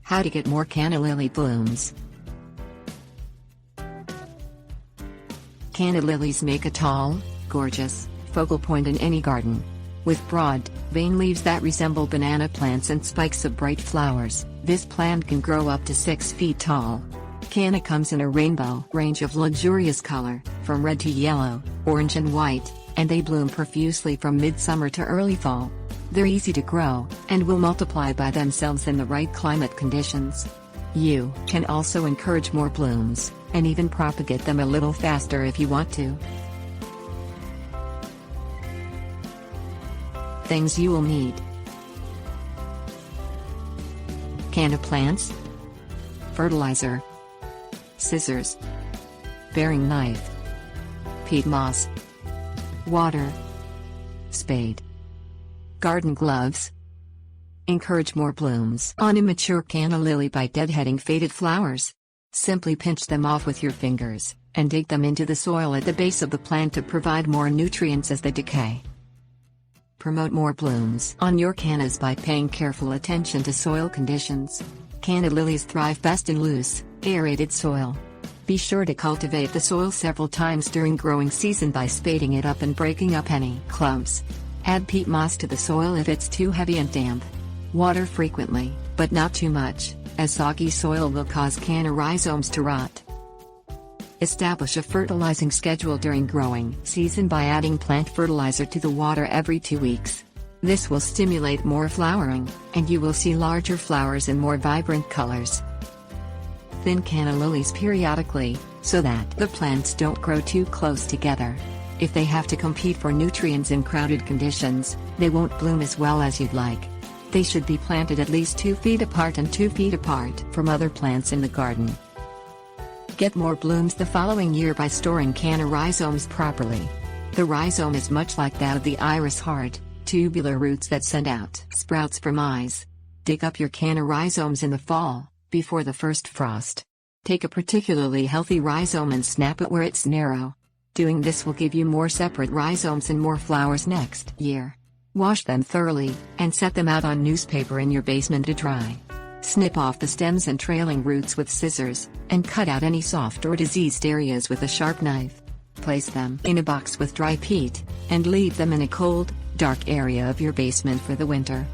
How to get more canna lily blooms. Canna lilies make a tall, gorgeous, focal point in any garden. With broad, vein leaves that resemble banana plants and spikes of bright flowers, this plant can grow up to 6 feet tall. Canna comes in a rainbow range of luxurious color, from red to yellow, orange and white, and they bloom profusely from midsummer to early fall. They're easy to grow, and will multiply by themselves in the right climate conditions. You can also encourage more blooms, and even propagate them a little faster if you want to. Things you will need: canna plants, fertilizer, scissors, bearing knife, peat moss, water, spade, garden gloves. Encourage more blooms on a mature canna lily by deadheading faded flowers. Simply pinch them off with your fingers, and dig them into the soil at the base of the plant to provide more nutrients as they decay. Promote more blooms on your cannas by paying careful attention to soil conditions. Canna lilies thrive best in loose, aerated soil. Be sure to cultivate the soil several times during growing season by spading it up and breaking up any clumps. Add peat moss to the soil if it's too heavy and damp. Water frequently, but not too much, as soggy soil will cause canna rhizomes to rot. Establish a fertilizing schedule during growing season by adding plant fertilizer to the water every 2 weeks. This will stimulate more flowering, and you will see larger flowers in more vibrant colors. Thin canna lilies periodically, so that the plants don't grow too close together. If they have to compete for nutrients in crowded conditions, they won't bloom as well as you'd like. They should be planted at least 2 feet apart and 2 feet apart from other plants in the garden. Get more blooms the following year by storing canna rhizomes properly. The rhizome is much like that of the iris heart, tubular roots that send out sprouts from eyes. Dig up your canna rhizomes in the fall, before the first frost. Take a particularly healthy rhizome and snap it where it's narrow. Doing this will give you more separate rhizomes and more flowers next year. Wash them thoroughly, and set them out on newspaper in your basement to dry. Snip off the stems and trailing roots with scissors, and cut out any soft or diseased areas with a sharp knife. Place them in a box with dry peat, and leave them in a cold, dark area of your basement for the winter.